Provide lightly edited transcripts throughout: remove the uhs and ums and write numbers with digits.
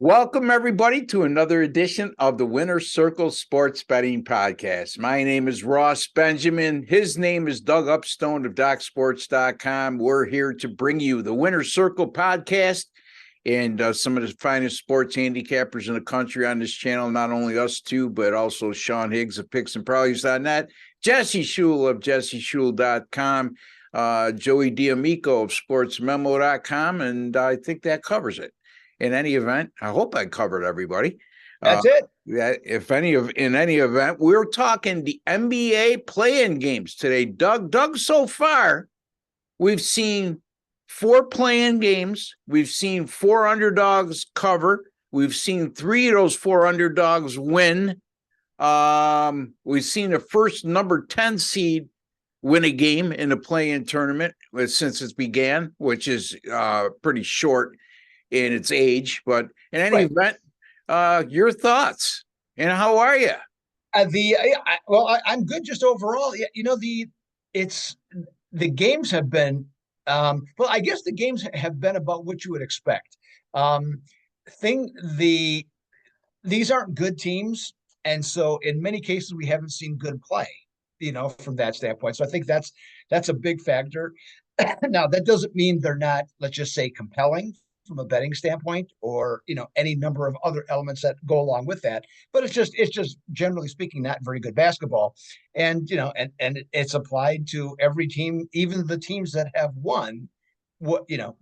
Welcome, everybody, to another edition of the Winner's Circle Sports Betting Podcast. My name is Ross Benjamin. His name is Doug Upstone of DocSports.com. We're here to bring you the Winner's Circle Podcast and some of the finest sports handicappers in the country on this channel. Not only us two, but also Sean Higgs of PicksandProllies.net, Jesse Shule of JesseShule.com, Joey D'Amico of SportsMemo.com, and I think that covers it. In any event, I hope I covered everybody. That's it. In any event, we're talking the NBA play-in games today. Doug, so far, we've seen 4 play-in games. We've seen 4 underdogs cover. We've seen 3 of those 4 underdogs win. We've seen the first number 10 seed win a game in the play-in tournament since it began, which is pretty short in its age, but in any event, your thoughts and how are you? I'm good just overall. The games have been I guess the games have been about what you would expect. These aren't good teams, and so in many cases we haven't seen good play, from that standpoint. So I think that's a big factor. Now that doesn't mean they're not, let's just say, compelling from a betting standpoint, or any number of other elements that go along with that, but it's just generally speaking not very good basketball. And and it's applied to every team, even the teams that have won.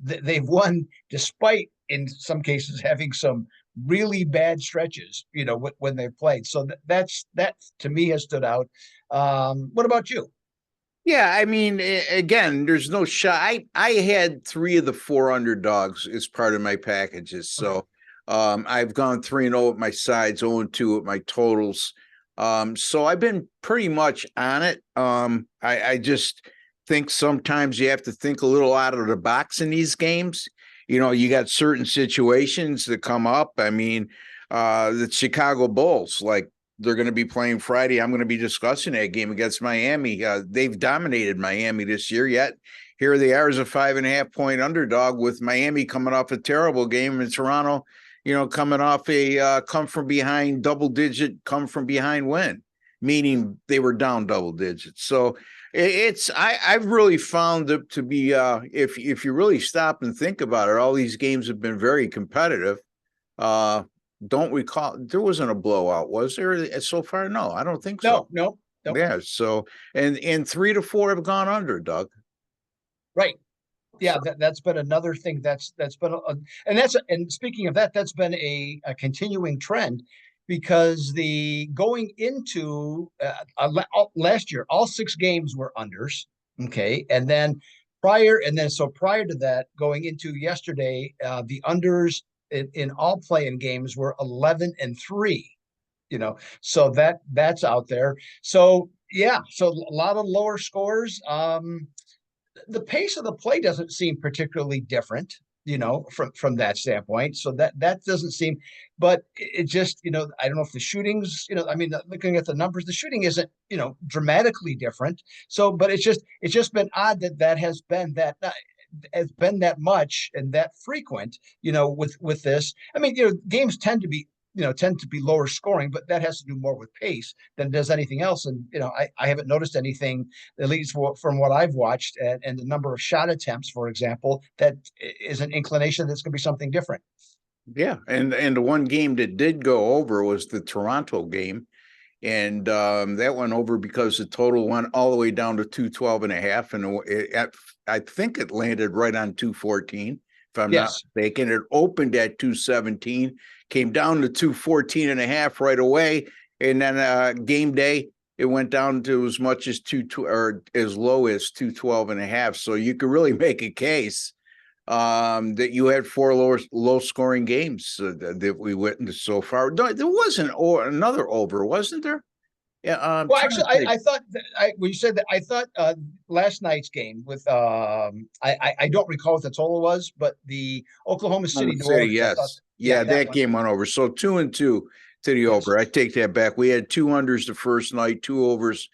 They've won despite in some cases having some really bad stretches, when they've played. So that to me has stood out. What about you? Yeah, I mean, again, there's no shot. I had 3 of the 4 underdogs as part of my packages. So I've gone 3-0 at my sides, 0-2 at my totals. So I've been pretty much on it. I just think sometimes you have to think a little out of the box in these games. You got certain situations that come up. I mean, the Chicago Bulls, like, they're going to be playing Friday. I'm going to be discussing that game against Miami. They've dominated Miami this year, yet here they are as a 5.5-point underdog, with Miami coming off a terrible game, and Toronto, coming off a come from behind win, meaning they were down double digits. So I've really found it to be, if you really stop and think about it, all these games have been very competitive. Don't recall there wasn't a blowout, was there so far? No, I don't think so. No. Yeah. So and 3 to 4 have gone under, Doug. Right. Yeah, that's been another thing that's been and speaking of that, that's been a continuing trend, because going into last year, all 6 games were unders. Okay, and then prior to that, going into yesterday, the unders in all play-in games were 11-3. So that's out there. So yeah, so a lot of lower scores. The pace of the play doesn't seem particularly different, from that standpoint. So that doesn't seem, but it just, I don't know if the shootings, I mean, looking at the numbers, the shooting isn't, dramatically different. So, but it's just been odd that has been that much and that frequent, with this. I mean, games tend to be lower scoring, but that has to do more with pace than it does anything else. And I haven't noticed anything, at least from what I've watched, and the number of shot attempts, for example, that is an inclination that's going to be something different. Yeah, and the one game that did go over was the Toronto game, and that went over because the total went all the way down to 212.5, and I think it landed right on 214, if I'm not mistaken. It opened at 217, came down to 214.5 right away, and then game day it went down to as much as or as low as 212.5. So you could really make a case that you had 4 low scoring games that we witnessed so far. There wasn't another over, wasn't there? Yeah. Well, actually, I thought when you said that, I thought last night's game with I don't recall what the total was, but the Oklahoma City, New Orleans. Yes, that game went over. So 2-2 to the over. I take that back. We had 2 unders the first night, 2 overs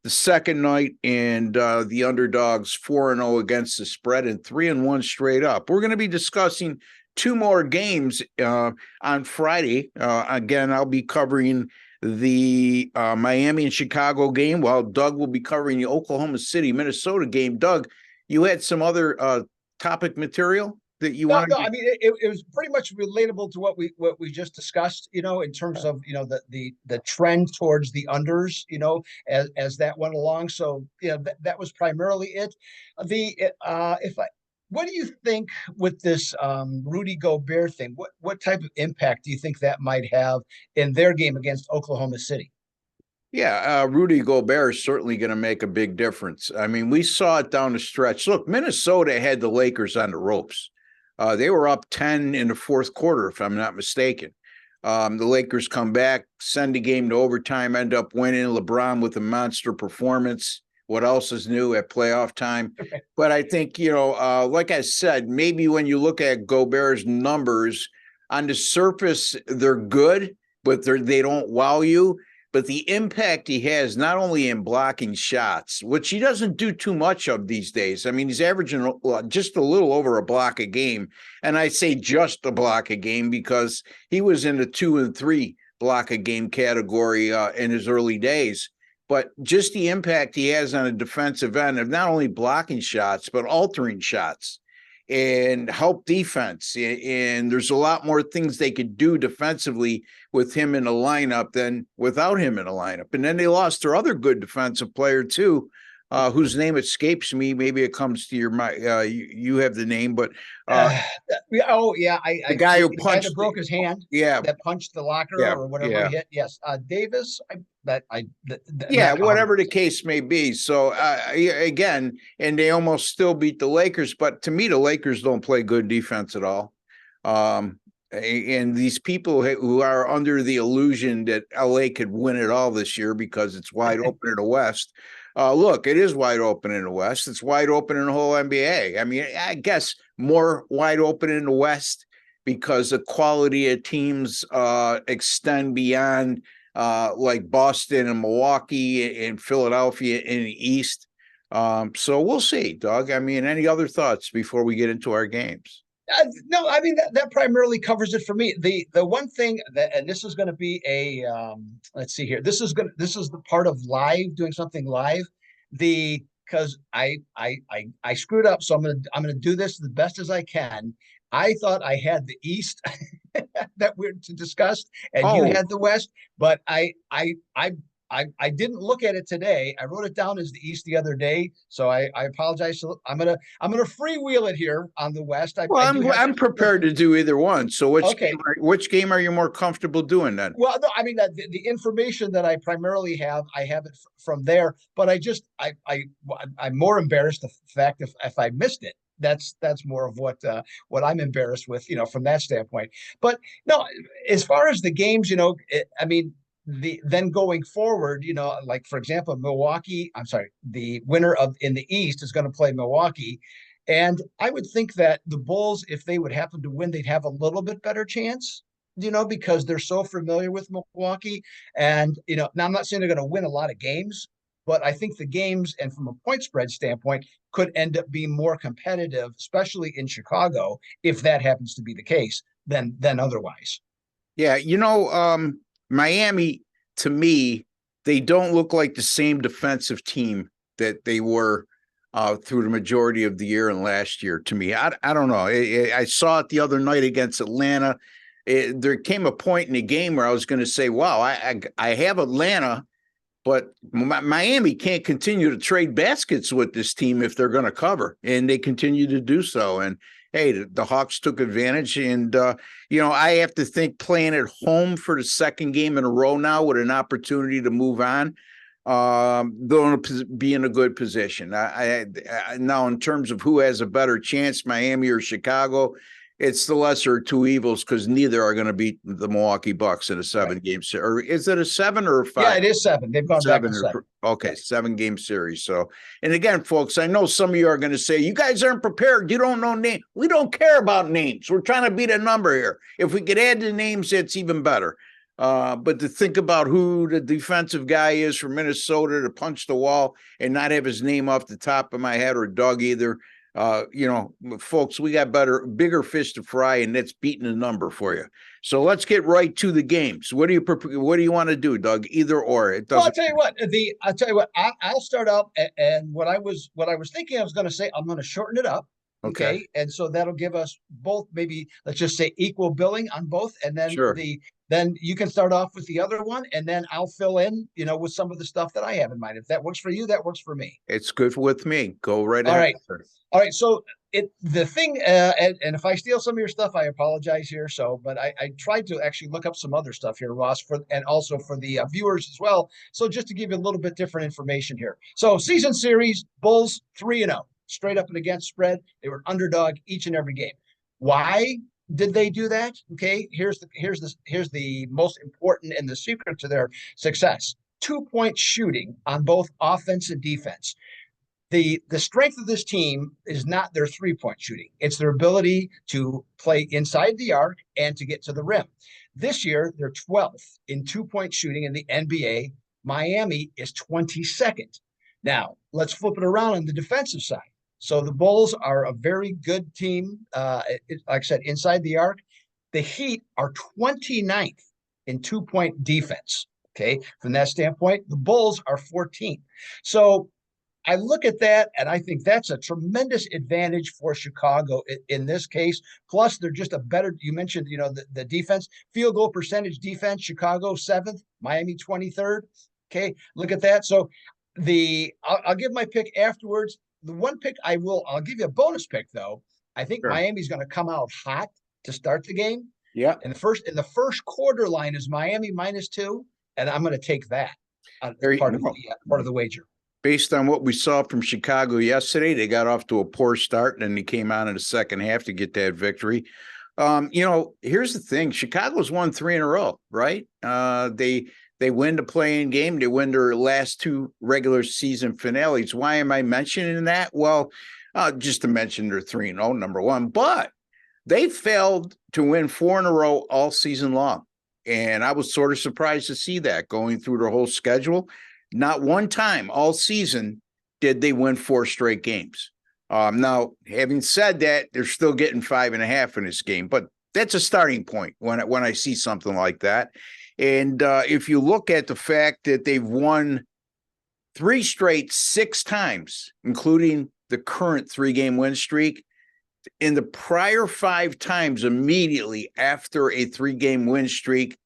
the second night, and the underdogs 4-0 against the spread and 3-1 straight up. We're going to be discussing two more games on Friday. Again, I'll be covering the Miami and Chicago game, while Doug will be covering the Oklahoma City, Minnesota game. Doug, you had some other topic material that you wanted? No, I mean it was pretty much relatable to what we just discussed, in terms of the trend towards the unders, as that went along. So that was primarily it. The if I What do you think with this Rudy Gobert thing? What type of impact do you think that might have in their game against Oklahoma City? Yeah, Rudy Gobert is certainly going to make a big difference. I mean, we saw it down the stretch. Look, Minnesota had the Lakers on the ropes. They were up 10 in the fourth quarter, if I'm not mistaken. The Lakers come back, send the game to overtime, end up winning. LeBron with a monster performance. What else is new at playoff time? But I think, like I said, maybe when you look at Gobert's numbers, on the surface, they're good, but they don't wow you. But the impact he has, not only in blocking shots, which he doesn't do too much of these days. I mean, he's averaging just a little over a block a game. And I say just a block a game because he was in the 2 and 3 block a game category in his early days. But just the impact he has on a defensive end of not only blocking shots, but altering shots and help defense. And there's a lot more things they could do defensively with him in the lineup than without him in the lineup. And then they lost their other good defensive player too, whose name escapes me. Maybe it comes to your mind. You have the name, but the guy who punched, that broke his hand, yeah, that punched the locker yeah, or whatever yeah. he hit. Yes, Davis. Yeah, whatever the case may be. So again, and they almost still beat the Lakers, but to me, the Lakers don't play good defense at all. And these people who are under the illusion that LA could win it all this year because it's wide open in the West. Look, it is wide open in the West. It's wide open in the whole NBA. I mean, I guess more wide open in the West because the quality of teams extend beyond like Boston and Milwaukee and Philadelphia in the East. So we'll see, Doug. I mean, any other thoughts before we get into our games? No, I mean that primarily covers it for me. The one thing that, and this is going to be a let's see here. This is the part of live, doing something live. Because I screwed up, so I'm gonna do this the best as I can. I thought I had the East that we're to discuss, and you had the West, but I didn't look at it today. I wrote it down as the East the other day, so I apologize. So I'm gonna freewheel it here on the West. I'm prepared to do either one. So which game are you more comfortable doing then? Well, no, I mean the information that I primarily have, I have it from there. But I'm more embarrassed the fact if I missed it. That's more of what I'm embarrassed with, from that standpoint. But no, as far as the games, I mean. Then going forward, like for example, the winner in the East is going to play Milwaukee. And I would think that the Bulls, if they would happen to win, they'd have a little bit better chance, because they're so familiar with Milwaukee. And, now I'm not saying they're going to win a lot of games, but I think the games, and from a point spread standpoint, could end up being more competitive, especially in Chicago, if that happens to be the case, than otherwise. Yeah, Miami, to me, they don't look like the same defensive team that they were through the majority of the year and last year. To me, I don't know. I saw it the other night against Atlanta. There came a point in the game where I was going to say, wow, I have Atlanta, but Miami can't continue to trade baskets with this team if they're going to cover, and they continue to do so. And hey, the Hawks took advantage, and I have to think playing at home for the second game in a row now with an opportunity to move on, they'll be in a good position. Now, in terms of who has a better chance, Miami or Chicago, it's the lesser of two evils because neither are going to beat the Milwaukee Bucks in a 7-game series. Or is it a 7 or a 5? Yeah, it is 7. They've gone back to 7. Okay, yeah. 7-game series. So, and again, folks, I know some of you are going to say, you guys aren't prepared. You don't know names. We don't care about names. We're trying to beat a number here. If we could add the names, it's even better. But to think about who the defensive guy is for Minnesota to punch the wall and not have his name off the top of my head, or Doug either, Folks, we got bigger fish to fry, and that's beating the number for you. So let's get right to the games. What do you want to do, Doug? Either or, it Well, doesn't. I'll tell you what. I'll start out, and what I was thinking I was going to say. I'm going to shorten it up. Okay, Okay, and so that'll give us both, maybe let's just say equal billing on both, and then sure. then you can start off with the other one, and then I'll fill in, with some of the stuff that I have in mind. If that works for you, that works for me. It's good with me. Go right All ahead, right. sir. All right, so the thing, and if I steal some of your stuff, I apologize here. So, but I tried to actually look up some other stuff here, Ross, and also for the viewers as well. So just to give you a little bit different information here. So season series, Bulls 3-0, straight up and against spread. They were underdog each and every game. Why did they do that? Okay, here's the most important and the secret to their success: 2-point shooting on both offense and defense. The strength of this team is not their 3-point shooting. It's their ability to play inside the arc and to get to the rim. This year, they're 12th in 2-point shooting in the NBA. Miami is 22nd. Now, let's flip it around on the defensive side. So the Bulls are a very good team, like I said, inside the arc. The Heat are 29th in 2-point defense. Okay, from that standpoint, the Bulls are 14th. So I look at that and I think that's a tremendous advantage for Chicago in this case. Plus, they're just a better, you mentioned, the defense, field goal percentage defense, Chicago 7th, Miami 23rd. Okay, look at that. So I'll give my pick afterwards. The one pick I'll give you a bonus pick though. I think Sure. Miami's going to come out hot to start the game. Yeah. And the first quarter line is Miami -2, and I'm going to take that as There part you of go. part of the wager. Based on what we saw from Chicago yesterday, they got off to a poor start, and then they came on in the second half to get that victory. Here's the thing: Chicago's won 3 in a row, right? They win the play-in game. They win their last 2 regular season finales. Why am I mentioning that? Well, just to mention they're 3-0, number one, but they failed to win 4 in a row all season long. And I was sort of surprised to see that going through their whole schedule. Not one time all season did they win 4 straight games. Now, having said that, they're still getting 5.5 in this game, but that's a starting point when I see something like that. And if you look at the fact that they've won 3 straight 6 times, including the current 3-game win streak, in the prior 5 times immediately after a 3-game win streak,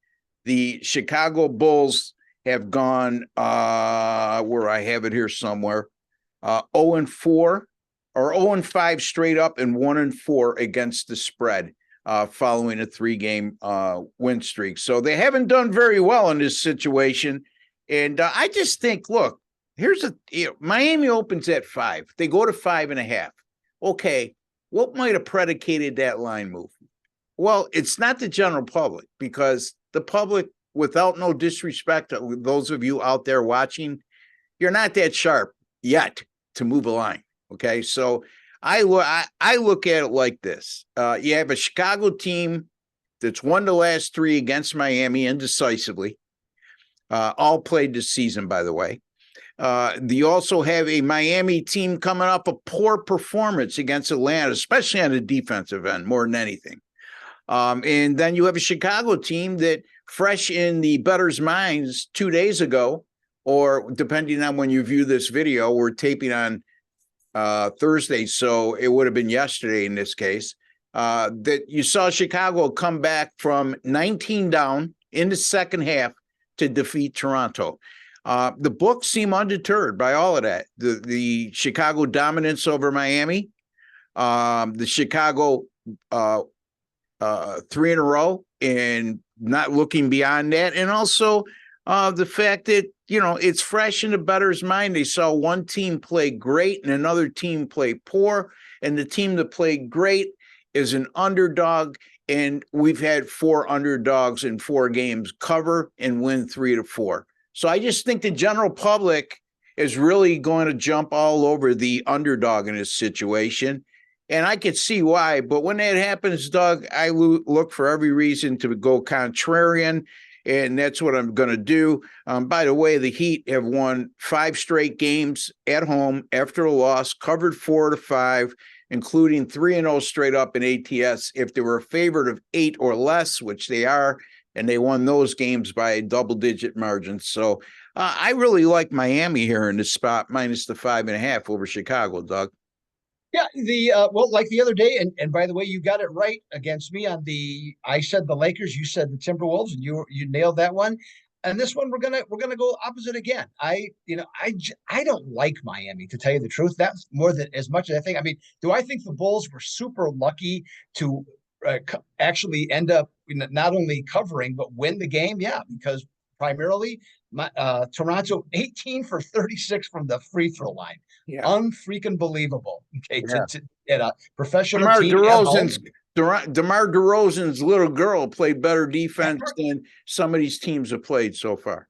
the Chicago Bulls have gone, where I have it here somewhere, 0-4 or 0-5 straight up and 1-4 against the spread following a 3-game win streak. So they haven't done very well in this situation. And I just think, look, Miami opens at 5. They go to 5.5. Okay, what might have predicated that line move? Well, it's not the general public, because the public, without no disrespect to those of you out there watching, you're not that sharp yet to move a line. Okay, so I look at it like this: you have a Chicago team that's won the last 3 against Miami indecisively, all played this season, by the way. You also have a Miami team coming up a poor performance against Atlanta, especially on the defensive end, more than anything. And then you have a Chicago team that, fresh in the bettors' minds 2 days ago, or depending on when you view this video, we're taping on Thursday, so it would have been yesterday in this case, that you saw Chicago come back from 19 down in the second half to defeat Toronto. The books seem undeterred by all of that. The Chicago dominance over Miami, the Chicago 3 in a row and not looking beyond that. And also the fact that, it's fresh in the bettor's mind. They saw one team play great and another team play poor. And the team that played great is an underdog. And we've had 4 underdogs in 4 games cover and win 3-4. So I just think the general public is really going to jump all over the underdog in this situation. And I could see why. But when that happens, Doug, I look for every reason to go contrarian. And that's what I'm going to do. By the way, the Heat have won 5 straight games at home after a loss, covered 4 to 5. including 3-0 straight up in ATS if they were a favorite of 8 or less, which they are, and they won those games by a double-digit margin. So I really like Miami here in this spot, minus the 5.5 over Chicago, Doug. Yeah, well, like the other day, and by the way, you got it right against me on I said the Lakers, you said the Timberwolves, and you nailed that one. And this one we're gonna go opposite again. I don't like Miami, to tell you the truth. That's more than as much as I think. I mean, do I think the Bulls were super lucky to actually end up not only covering but win the game? Yeah, because primarily Toronto 18 for 36 from the free throw line. Yeah. Unfreaking believable. Okay, Yeah. at a professional DeMar team at home. DeRozan's little girl played better defense than some of these teams have played so far.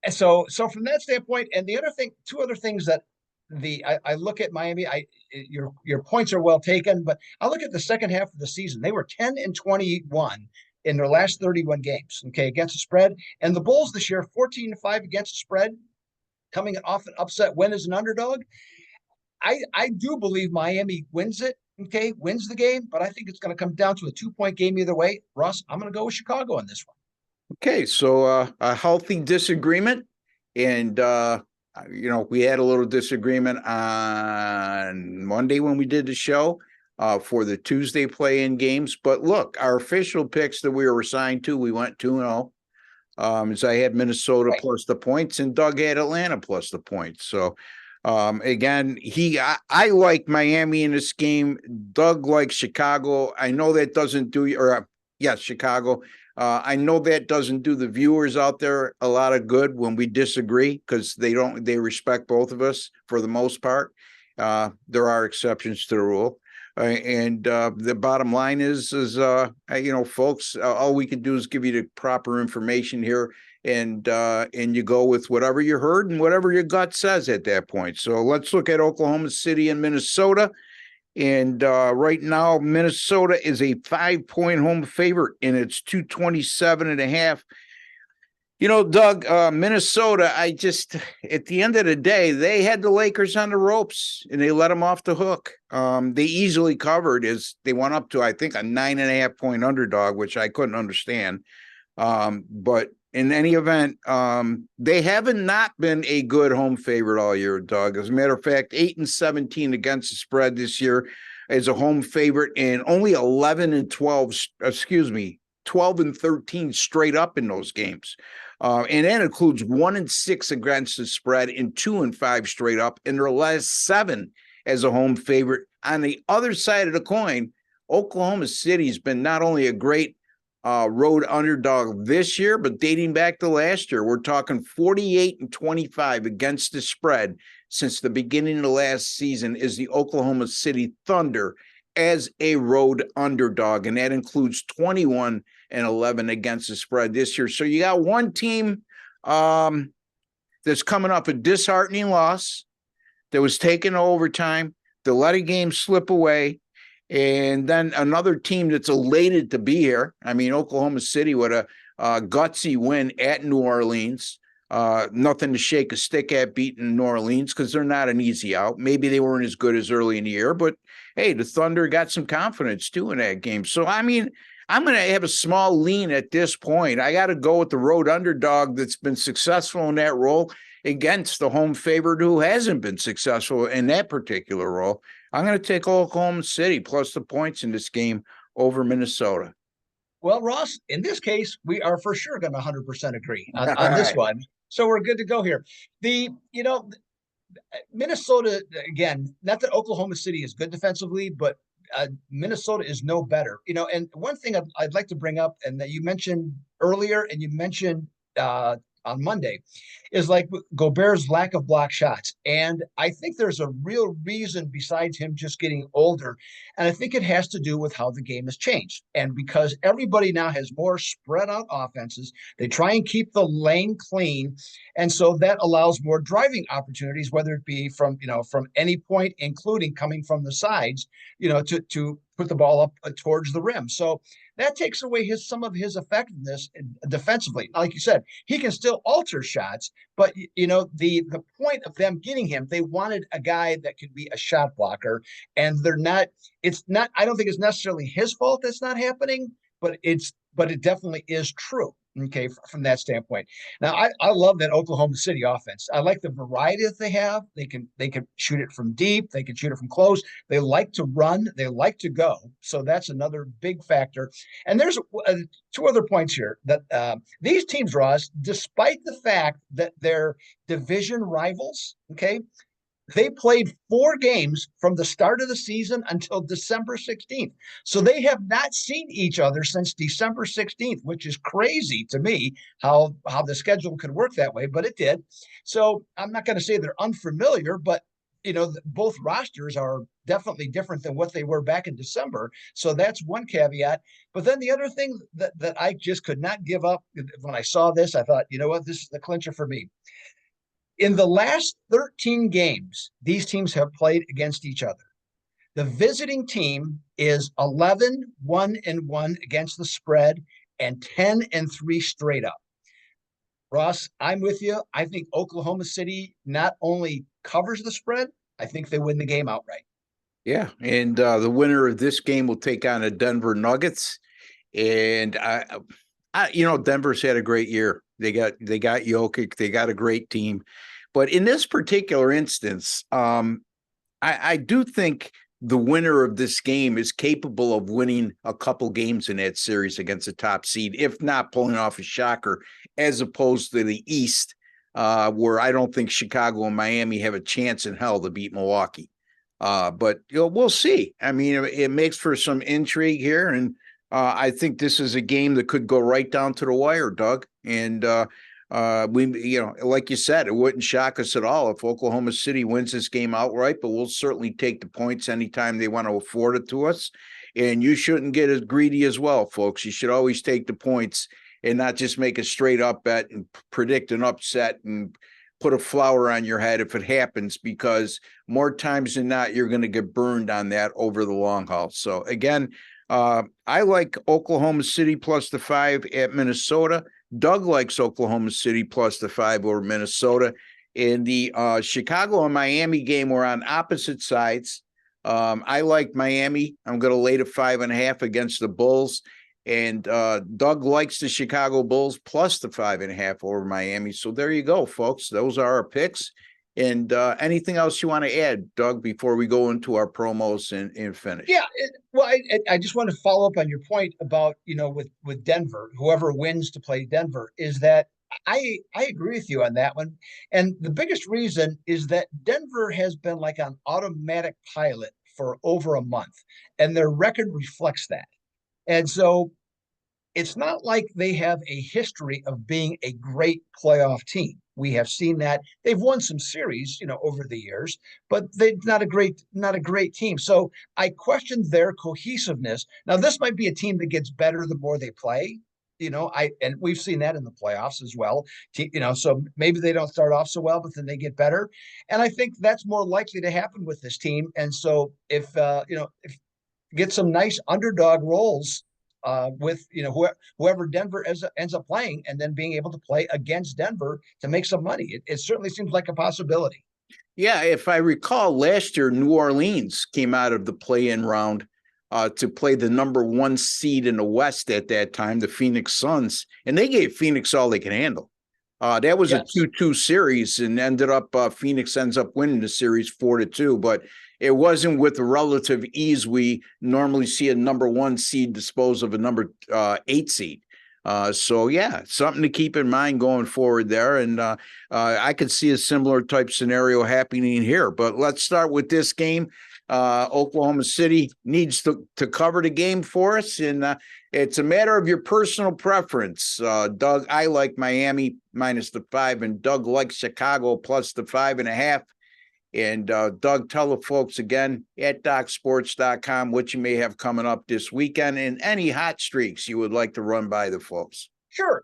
And so from that standpoint, and the other thing, two other things that I look at Miami. Your points are well taken, but I look at the second half of the season. They were 10-21 in their last 31 games. Okay, against the spread, and the Bulls this year 14-5 against the spread, coming off an upset win as an underdog. I do believe Miami wins it. Okay, wins the game, but I think it's going to come down to a 2-point game either way. Russ, I'm going to go with Chicago on this one. Okay, so a healthy disagreement, and we had a little disagreement on Monday when we did the show for the Tuesday play-in games. But look, our official picks that we were assigned to, we went 2-0. As I had Minnesota plus the points, and Doug had Atlanta plus the points. So again, I like Miami in this game. Doug likes Chicago. I know that doesn't do Chicago. I know that doesn't do the viewers out there a lot of good when we disagree, because they respect both of us for the most part. There are exceptions to the rule. And the bottom line is folks, all we can do is give you the proper information here, and you go with whatever you heard and whatever your gut says at that point. So let's look at Oklahoma City and Minnesota. And right now, Minnesota is a 5-point home favorite, and it's 227.5. Doug, Minnesota, at the end of the day, they had the Lakers on the ropes and they let them off the hook. They easily covered as they went up to, I think, a 9.5-point underdog, which I couldn't understand. But in any event, they haven't not been a good home favorite all year, Doug. As a matter of fact, 8-17 against the spread this year as a home favorite, and only 12-13 straight up in those games. And that includes 1-6 against the spread and 2-5 straight up in their last 7 as a home favorite. On the other side of the coin, Oklahoma City's been not only a great road underdog this year, but dating back to last year, we're talking 48-25 against the spread since the beginning of the last season is the Oklahoma City Thunder as a road underdog, and that includes 21-11 against the spread this year. So you got one team that's coming off a disheartening loss that was taken to overtime, to let a game slip away, and then another team that's elated to be here. I mean, Oklahoma City with a gutsy win at New Orleans. Nothing to shake a stick at beating New Orleans, because they're not an easy out. Maybe they weren't as good as early in the year, but hey, the Thunder got some confidence too in that game. So, I mean, I'm going to have a small lean at this point. I got to go with the road underdog that's been successful in that role against the home favorite who hasn't been successful in that particular role. I'm going to take Oklahoma City plus the points in this game over Minnesota. Well, Ross, in this case, we are for sure going to 100% agree on this one. So we're good to go here. Minnesota, again, not that Oklahoma City is good defensively, but Minnesota is no better. And one thing I'd like to bring up, and that you mentioned earlier, and you mentioned on Monday, is like Gobert's lack of block shots. And I think there's a real reason besides him just getting older. And I think it has to do with how the game has changed. And because everybody now has more spread out offenses, they try and keep the lane clean. And so that allows more driving opportunities, whether it be from any point, including coming from the sides, to put the ball up towards the rim. So that takes away some of his effectiveness defensively. Like you said, he can still alter shots, but the point of them getting him, they wanted a guy that could be a shot blocker, and they're not. It's not. I don't think it's necessarily his fault that's not happening, but it definitely is true. Okay, from that standpoint. Now, I love that Oklahoma City offense. I like the variety that they have. They can shoot it from deep. They can shoot it from close. They like to run. They like to go. So that's another big factor. And there's two other points here that these teams, Ross, despite the fact that they're division rivals, okay, they played 4 games from the start of the season until December 16th. So they have not seen each other since December 16th, which is crazy to me how the schedule could work that way, but it did. So I'm not going to say they're unfamiliar, but both rosters are definitely different than what they were back in December. So that's one caveat. But then the other thing that I just could not give up when I saw this, I thought, you know what, this is the clincher for me. In the last 13 games, these teams have played against each other. The visiting team is 11-1-1 against the spread and 10-3 straight up. Ross, I'm with you. I think Oklahoma City not only covers the spread, I think they win the game outright. Yeah, and the winner of this game will take on the Denver Nuggets. And Denver's had a great year. They got Jokic. They got a great team. But in this particular instance, I do think the winner of this game is capable of winning a couple games in that series against the top seed, if not pulling off a shocker, as opposed to the East, where I don't think Chicago and Miami have a chance in hell to beat Milwaukee. But we'll see. I mean, it makes for some intrigue here, and I think this is a game that could go right down to the wire, Doug. And we, like you said, it wouldn't shock us at all if Oklahoma City wins this game outright, but we'll certainly take the points anytime they want to afford it to us. And you shouldn't get as greedy as well, folks. You should always take the points and not just make a straight up bet and predict an upset and put a flower on your head if it happens, because more times than not, you're going to get burned on that over the long haul. So again, I like Oklahoma City plus the 5 at Minnesota. Doug likes Oklahoma City plus the 5 over Minnesota. In the Chicago and Miami game, we're on opposite sides. I like Miami. I'm going to lay the 5.5 against the Bulls. And Doug likes the Chicago Bulls plus the 5.5 over Miami. So there you go, folks. Those are our picks. And anything else you want to add, Doug, before we go into our promos and finish? Yeah, I just want to follow up on your point about with Denver, whoever wins to play Denver, is that I agree with you on that one. And the biggest reason is that Denver has been like on automatic pilot for over a month, and their record reflects that. And so it's not like they have a history of being a great playoff team. We have seen that they've won some series, over the years, but they're not a great team. So I question their cohesiveness. Now, this might be a team that gets better the more they play. And we've seen that in the playoffs as well. So maybe they don't start off so well, but then they get better. And I think that's more likely to happen with this team. And so if get some nice underdog roles with whoever Denver ends up playing, and then being able to play against Denver to make some money. It certainly seems like a possibility. Yeah, if I recall, last year New Orleans came out of the play-in round to play the number 1 seed in the West at that time, the Phoenix Suns, and they gave Phoenix all they could handle. That was a 2-2 series, and ended up Phoenix ends up winning the series 4-2, but it wasn't with the relative ease we normally see a number 1 seed dispose of a number 8 seed. So yeah, something to keep in mind going forward there. And I could see a similar type scenario happening here, but let's start with this game. Oklahoma City needs to cover the game for us. And it's a matter of your personal preference. Doug, I like Miami minus the 5, and Doug likes Chicago plus the 5.5. And Doug, tell the folks again at DocSports.com what you may have coming up this weekend and any hot streaks you would like to run by the folks. Sure.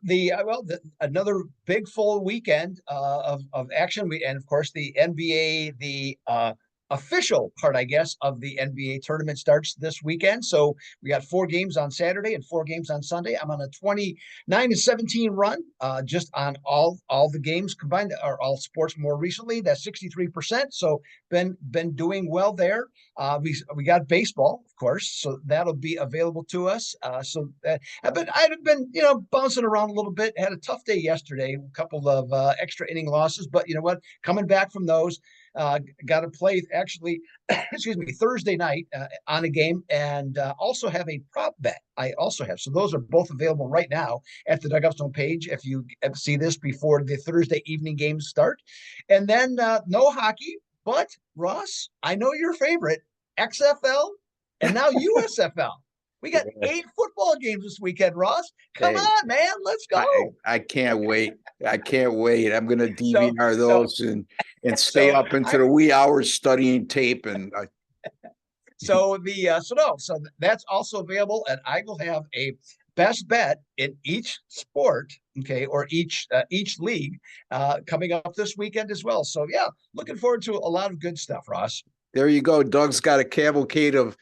Another big full weekend of action. And of course the NBA, the official part, I guess, of the NBA tournament starts this weekend. So we got 4 games on Saturday and 4 games on Sunday. I'm on a 29-17 run, just on all the games combined, or all sports more recently. That's 63%. So been doing well there. We got baseball, of course, so that'll be available to us. But I've been bouncing around a little bit. Had a tough day yesterday, a couple of extra inning losses, but you know what? Coming back from those, got to play actually, excuse me, Thursday night on a game, and also have a prop bet. I also have, so those are both available right now at the Dugout Zone page. If you see this before the Thursday evening games start, and then no hockey, but Ross, I know your favorite XFL and now USFL. We got 8 football games this weekend, Ross. Come on, man, let's go. I can't wait. I can't wait. I'm going to DVR those and stay up into the wee hours studying tape. And so that's also available, and I will have a best bet in each sport, okay, or each league coming up this weekend as well. So yeah, looking forward to a lot of good stuff, Ross. There you go. Doug's got a cavalcade of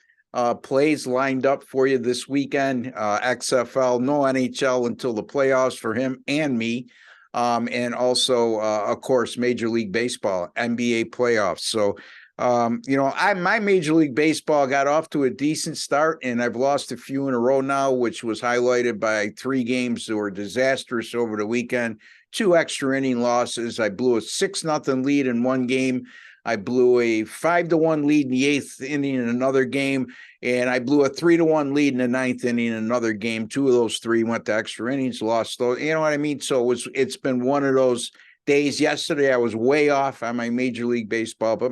plays lined up for you this weekend. XFL, no NHL until the playoffs for him and me. And also, of course, Major League Baseball, NBA playoffs. So, my Major League Baseball got off to a decent start, and I've lost a few in a row now, which was highlighted by 3 games that were disastrous over the weekend. 2 extra inning losses. I blew a 6-0 lead in one game. I blew a 5-1 lead in the 8th inning in another game, and I blew a 3-1 lead in the 9th inning in another game. 2 of those 3 went to extra innings, lost those. You know what I mean? So it's been one of those days. Yesterday I was way off on my Major League Baseball, but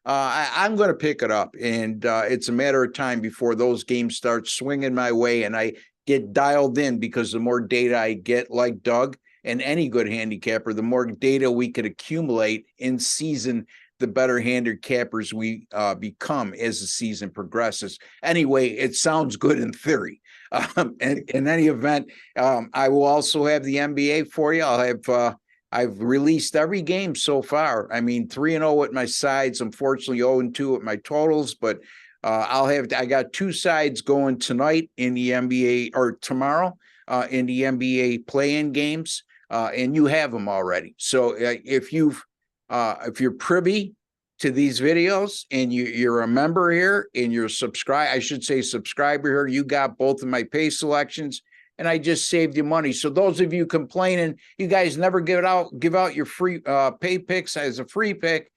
I'm going to pick it up, and it's a matter of time before those games start swinging my way, and I get dialed in, because the more data I get, like Doug and any good handicapper, the more data we could accumulate in season, the better handicappers we become as the season progresses. Anyway, it sounds good in theory. And in any event, I will also have the NBA for you. I've released every game so far. I mean, 3-0 at my sides, unfortunately 0-2 at my totals, but I got 2 sides going tonight in the NBA, or tomorrow in the NBA play-in games, and you have them already. So if you're privy to these videos and you're a member here and you're subscriber here, you got both of my pay selections, and I just saved you money. So those of you complaining, you guys never give out your free pay picks as a free pick.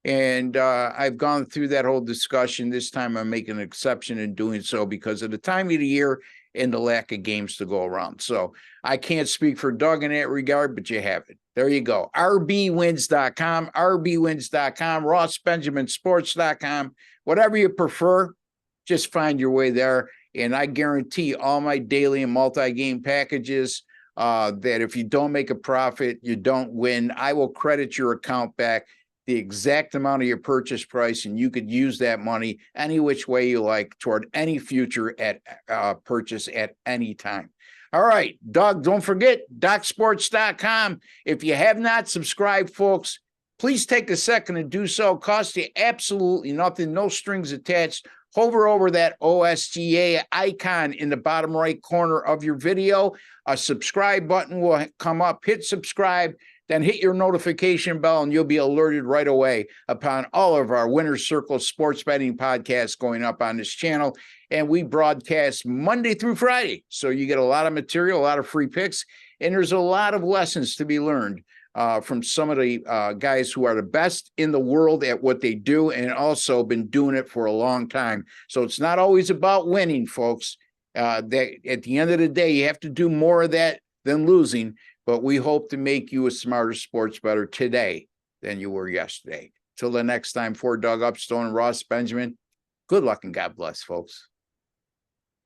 And I've gone through that whole discussion. This time I'm making an exception in doing so because of the time of the year and the lack of games to go around. So I can't speak for Doug in that regard, but you have it. There you go. rbwins.com, rbwins.com, rossbenjaminsports.com, whatever you prefer, just find your way there. And I guarantee all my daily and multi-game packages that if you don't make a profit, you don't win. I will credit your account back the exact amount of your purchase price, and you could use that money any which way you like toward any future at purchase at any time. All right, Doug, don't forget, DocSports.com. If you have not subscribed, folks, please take a second to do so. Cost you absolutely nothing, no strings attached. Hover over that OSGA icon in the bottom right corner of your video. A subscribe button will come up. Hit subscribe, then hit your notification bell, and you'll be alerted right away upon all of our Winner's Circle sports betting podcasts going up on this channel. And we broadcast Monday through Friday. So you get a lot of material, a lot of free picks, and there's a lot of lessons to be learned from some of the guys who are the best in the world at what they do and also been doing it for a long time. So it's not always about winning, folks. That at the end of the day, you have to do more of that than losing. But we hope to make you a smarter sports bettor today than you were yesterday. Till the next time, for Doug Upstone and Ross Benjamin, good luck and God bless, folks.